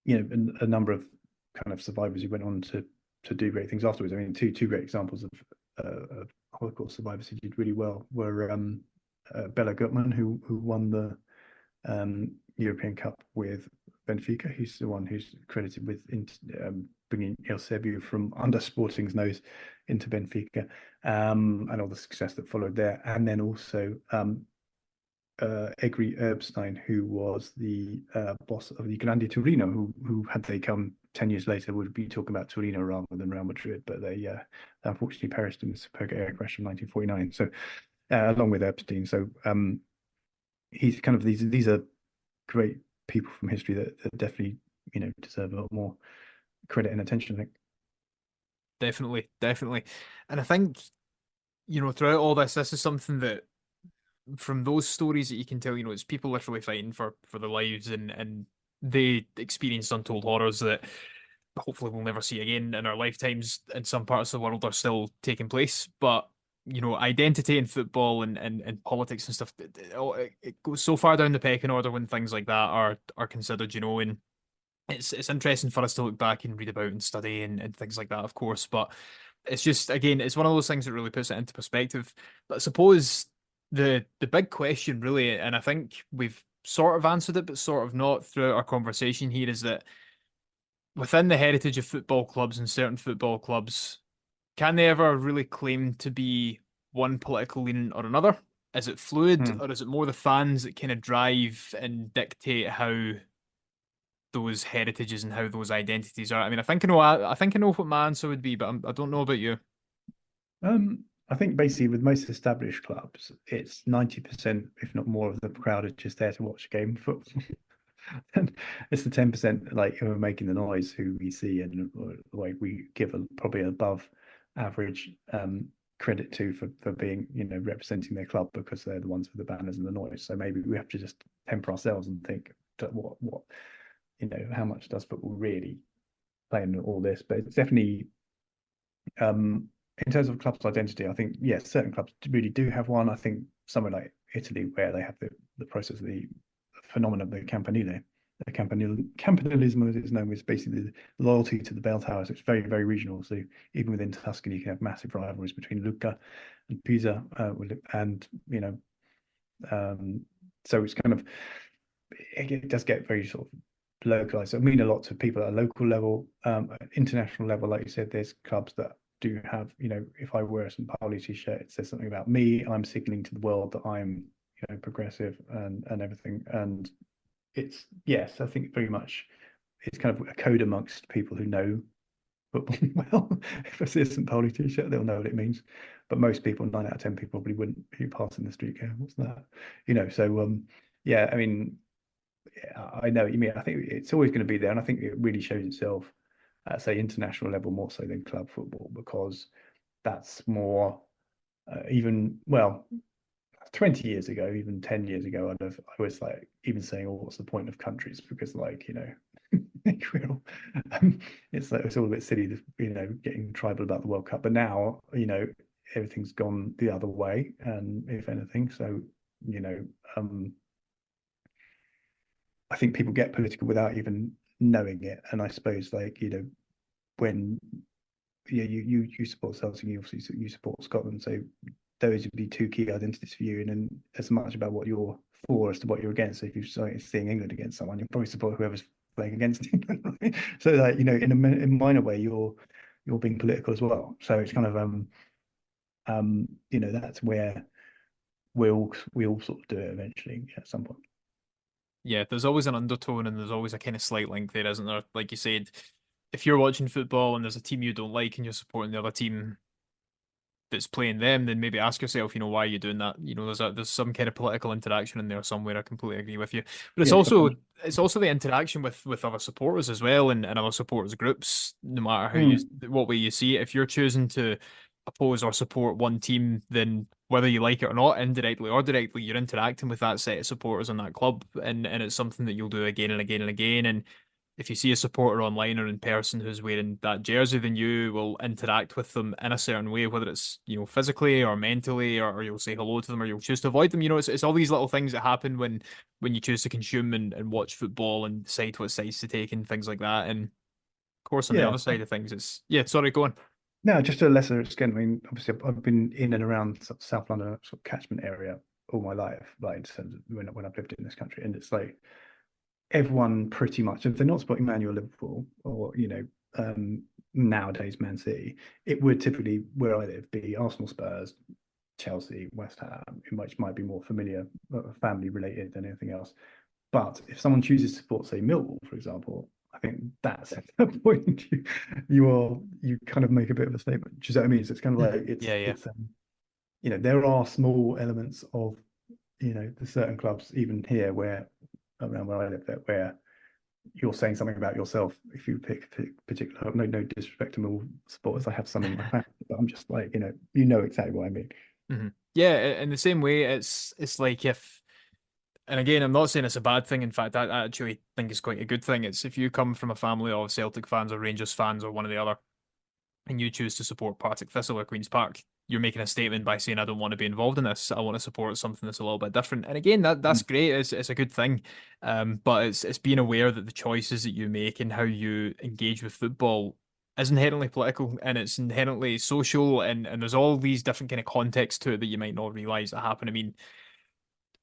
a number of kind of survivors who went on to do great things afterwards. I mean, two great examples of Holocaust survivors who did really well were Bela Gutmann, who won the European Cup with Benfica. He's the one who's credited with bringing Eusebio from under Sporting's nose into Benfica, and all the success that followed there. And then also Egri Erbstein, who was the boss of the Grande Torino, who had they come 10 years later would be talking about Torino rather than Real Madrid, but they unfortunately perished in the Superga air crash in 1949. So along with Epstein, so he's kind of these are great people from history that definitely deserve a lot more credit and attention, I think. Definitely, definitely. And I think, throughout all this, this is something that from those stories that you can tell, it's people literally fighting for their lives and they experienced untold horrors that hopefully we'll never see again in our lifetimes in some parts of the world are still taking place. But identity in football and politics and stuff, it goes so far down the pecking order when things like that are considered, and it's interesting for us to look back and read about and study and things like that, of course. But it's just again, it's one of those things that really puts it into perspective. But I suppose the big question really, and I think we've sort of answered it, but sort of not throughout our conversation here, is that within the heritage of football clubs and certain football clubs, can they ever really claim to be one political leaning or another? Is it fluid, Hmm. or is it more the fans that kind of drive and dictate how those heritages and how those identities are? I mean, I think I know what my answer would be, but I don't know about you. I think basically with most established clubs, it's 90%, if not more, of the crowd are just there to watch a game of football. And it's the 10% like who are making the noise who we see and like we give probably above average credit to for being representing their club because they're the ones with the banners and the noise. So maybe we have to just temper ourselves and think that what how much does football really play in all this? But it's definitely in terms of clubs' identity, I think yes, certain clubs really do have one. I think somewhere like Italy, where they have the process of the phenomenon of the campanile. The campanilism, as it's known, is basically the loyalty to the bell towers. It's very, very regional. So even within Tuscany, you can have massive rivalries between Lucca and Pisa, and um, so it's kind of it does get very sort of localized. So it mean a lot to people at a local level, at international level. Like you said, there's clubs that do have, if I wear a St. Pauli t-shirt, it says something about me. I'm signaling to the world that I'm, progressive and everything. And it's yes, I think very much it's kind of a code amongst people who know football well. If I see a St. Pauli t-shirt, they'll know what it means. But most people, 9 out of 10 people, probably wouldn't who pass in the street go, what's that? So yeah, I mean, I know what you mean. I think it's always going to be there, and I think it really shows itself at, say, international level more so than club football because that's more even well 20 years ago, even 10 years ago, I was like even saying, "Oh, what's the point of countries?" Because like it's like it's all a bit silly, getting tribal about the World Cup. But now, everything's gone the other way, and if anything, so you know, um, I think people get political without even knowing it. And I suppose like, when you support Celtic, you obviously you support Scotland. So those would be two key identities for you. And then as much about what you're for as to what you're against. So if you're seeing England against someone, you probably support whoever's playing against England, right? So like, in a minor way, you're being political as well. So it's kind of that's where we all sort of do it eventually at some point. Yeah, there's always an undertone and there's always a kind of slight link there, isn't there? Like you said, if you're watching football and there's a team you don't like and you're supporting the other team, that's playing them, then maybe ask yourself, why are you doing that? There's some kind of political interaction in there somewhere. I completely agree with you. But it's Yeah, also it's also the interaction with other supporters as well, and other supporters groups, no matter mm, what way you see it. If you're choosing to oppose or support one team, then whether you like it or not, indirectly or directly, you're interacting with that set of supporters in that club, and it's something that you'll do again and again and again. And if you see a supporter online or in person who's wearing that jersey, then you will interact with them in a certain way, whether it's, physically or mentally, or you'll say hello to them or you'll choose to avoid them. It's all these little things that happen when you choose to consume and watch football and decide what sides to take and things like that. And of course, on the yeah. other side of things, it's, yeah, sorry, go on. No, just to a lesser extent. I mean, obviously, I've been in and around sort of South London sort of catchment area all my life, like in terms of when I've lived in this country, and it's like everyone pretty much, if they're not supporting Man U or Liverpool or nowadays Man City, it would typically where I live be Arsenal, Spurs, Chelsea, West Ham, which might be more familiar, family related than anything else. But if someone chooses to support, say, Millwall, for example, I think that's at that point you kind of make a bit of a statement. Do you know what I mean? So it's kind of like Yeah, yeah. there are small elements of the certain clubs even here where around where I live there where you're saying something about yourself if you pick particular no disrespect to Millwall supporters. I have some in my family, but I'm just like exactly what I mean. Yeah, in the same way, it's like if, and again, I'm not saying it's a bad thing. In fact, I actually think it's quite a good thing. It's if you come from a family of Celtic fans or Rangers fans or one or the other, and you choose to support Partick Thistle or Queen's Park, you're making a statement by saying, I don't want to be involved in this. I want to support something that's a little bit different. And again, that's Mm. great. It's a good thing. But it's being aware that the choices that you make and how you engage with football is inherently political and it's inherently social, and there's all these different kind of contexts to it that you might not realize that happen. I mean,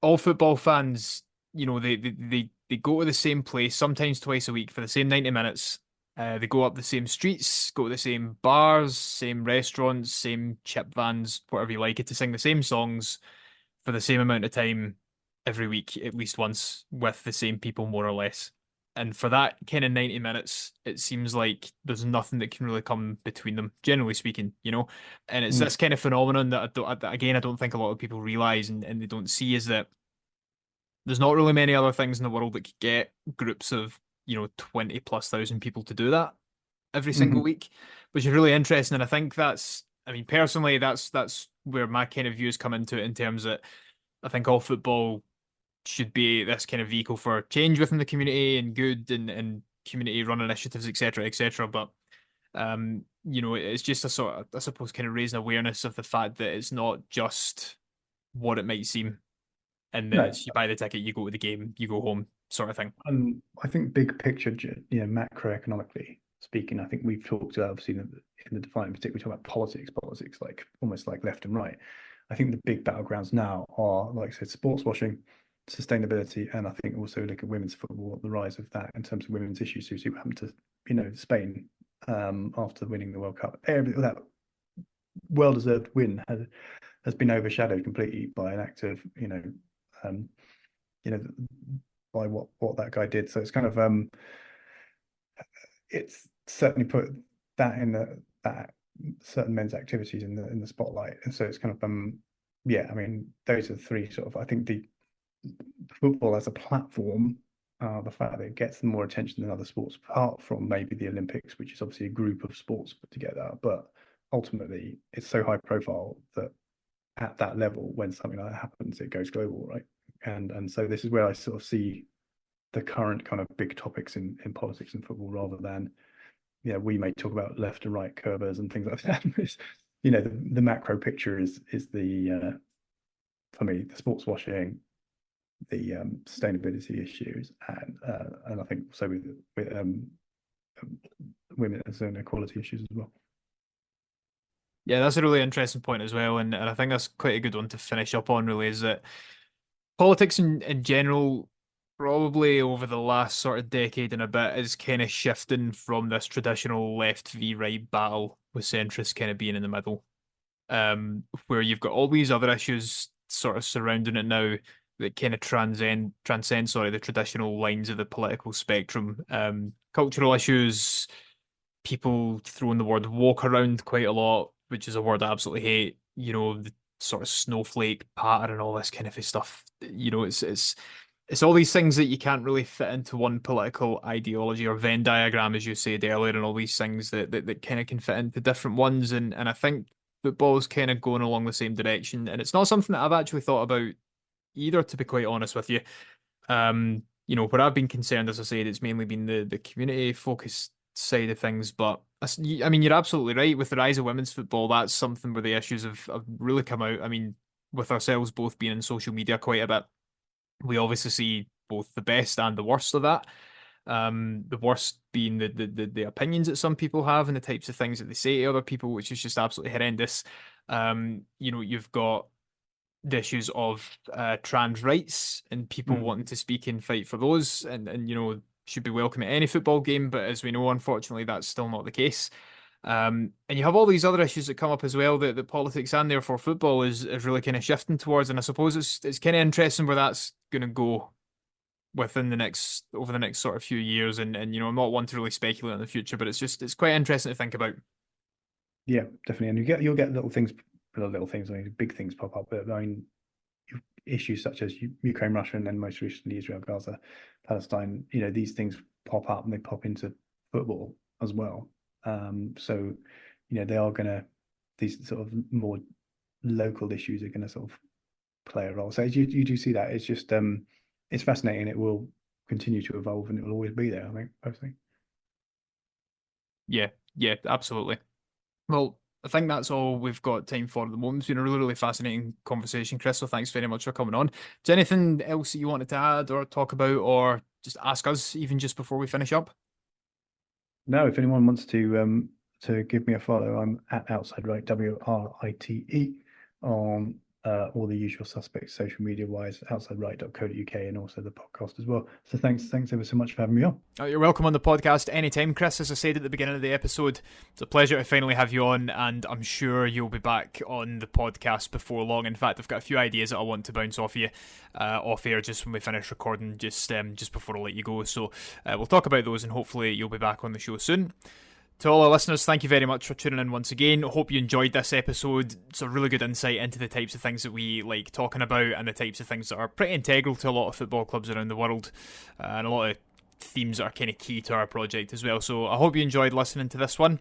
all football fans, they go to the same place sometimes twice a week for the same 90 minutes. They go up the same streets, go to the same bars, same restaurants, same chip vans, whatever you like it, to sing the same songs for the same amount of time every week, at least once, with the same people, more or less. And for that kind of 90 minutes, it seems like there's nothing that can really come between them, generally speaking. And it's Mm. this kind of phenomenon that again, I don't think a lot of people realize and they don't see is that there's not really many other things in the world that could get groups of, 20 plus thousand people to do that every single Mhm. week, which is really interesting. And I think I mean, personally, that's where my kind of views come into it in terms that I think all football should be this kind of vehicle for change within the community and good and community run initiatives, etc., etc. But it's just a sort of, I suppose, kind of raising awareness of the fact that it's not just what it might seem, and that No, it's you buy the ticket, you go to the game, you go home, sort of thing. I think big picture, macroeconomically speaking, I think we've talked obviously in the defining particular, we talk about politics, like almost like left and right. I think the big battlegrounds now are, like I said, sports washing, sustainability, and I think also look at women's football, the rise of that in terms of women's issues. So you see what happened to, Spain after winning the World Cup. That well-deserved win has been overshadowed completely by an act of, um, you know, by what that guy did. So it's kind of it's certainly put that in that certain men's activities in the spotlight. And so it's kind of yeah, I mean, those are three sort of I think the football as a platform, the fact that it gets more attention than other sports, apart from maybe the Olympics, which is obviously a group of sports put together, but ultimately it's so high profile that at that level, when something like that happens, it goes global, right? And so this is where I sort of see the current kind of big topics in politics and football, rather than we may talk about left and right curvers and things like that. The macro picture is the for me the sports washing, the sustainability issues, and I think also with women's and equality issues as well. Yeah, that's a really interesting point as well, and I think that's quite a good one to finish up on, really, is that politics in general, probably over the last sort of decade and a bit, is kind of shifting from this traditional left v right battle with centrists kind of being in the middle, where you've got all these other issues sort of surrounding it now that kind of transcend, sorry, the traditional lines of the political spectrum. Cultural issues, people throwing the word woke around quite a lot, which is a word I absolutely hate. The sort of snowflake pattern and all this kind of stuff. It's all these things that you can't really fit into one political ideology or Venn diagram, as you said earlier, and all these things that kind of can fit into different ones. And I think football's kind of going along the same direction. And it's not something that I've actually thought about either, to be quite honest with you. Where I've been concerned, as I said, it's mainly been the community focused side of things. But I mean, you're absolutely right. With the rise of women's football, that's something where the issues have really come out. I mean, with ourselves both being in social media quite a bit, we obviously see both the best and the worst of that. The worst being the opinions that some people have and the types of things that they say to other people, which is just absolutely horrendous. You've got the issues of trans rights and people Mm. wanting to speak and fight for those, and should be welcome at any football game. But as we know, unfortunately, that's still not the case. And you have all these other issues that come up as well that politics and therefore football is really kind of shifting towards. And I suppose it's kind of interesting where that's going to go over the next sort of few years. And I'm not one to really speculate on the future, but it's quite interesting to think about. Yeah, definitely. And you'll get little things, I mean, big things pop up. But I mean, issues such as Ukraine, Russia, and then most recently Israel, Gaza, Palestine. These things pop up and they pop into football as well. So they are gonna these sort of more local issues are gonna sort of play a role. So you do see that. It's just it's fascinating. It will continue to evolve and it will always be there, I think, personally. Yeah, yeah, absolutely. Well, I think that's all we've got time for at the moment. It's been a really, really fascinating conversation, Chris. So thanks very much for coming on. Is there anything else that you wanted to add or talk about or just ask us even just before we finish up? No, if anyone wants to give me a follow, I'm at outside right, WRITE, on all the usual suspects social media wise, outsideright.co.uk, and also the podcast as well. So thanks ever so much for having me on. Oh, you're welcome on the podcast anytime, Chris. As I said at the beginning of the episode, it's a pleasure to finally have you on, and I'm sure you'll be back on the podcast before long. In fact, I've got a few ideas that I want to bounce off you off air just when we finish recording, just before I let you go. So we'll talk about those, and hopefully you'll be back on the show soon. To all our listeners, thank you very much for tuning in once again. Hope you enjoyed this episode. It's a really good insight into the types of things that we like talking about and the types of things that are pretty integral to a lot of football clubs around the world, and a lot of themes that are kind of key to our project as well. So I hope you enjoyed listening to this one.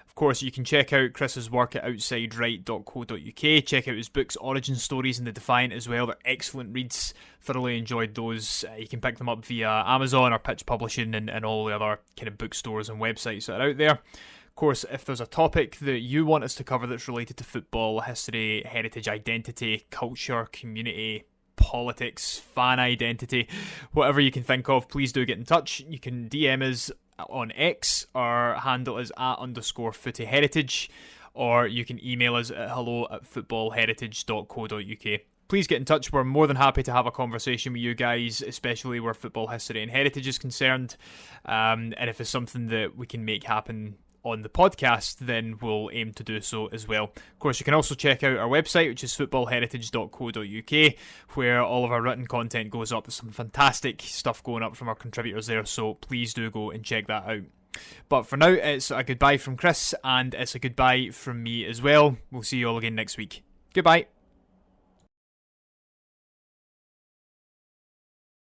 Of course, you can check out Chris's work at outsideright.co.uk. Check out his books, Origin Stories and The Defiant as well. They're excellent reads. Thoroughly enjoyed those. You can pick them up via Amazon or Pitch Publishing and all the other kind of bookstores and websites that are out there. Of course, if there's a topic that you want us to cover that's related to football, history, heritage, identity, culture, community, politics, fan identity, whatever you can think of, please do get in touch. You can DM us on X. Our handle is @_footyheritage, or you can email us at hello@footballheritage.co.uk. Please get in touch. We're more than happy to have a conversation with you guys, especially where football history and heritage is concerned. And if it's something that we can make happen on the podcast, then we'll aim to do so as well. Of course, you can also check out our website, which is footballheritage.co.uk, where all of our written content goes up. There's some fantastic stuff going up from our contributors there, so please do go and check that out. But for now, it's a goodbye from Chris, and it's a goodbye from me as well. We'll see you all again next week. Goodbye.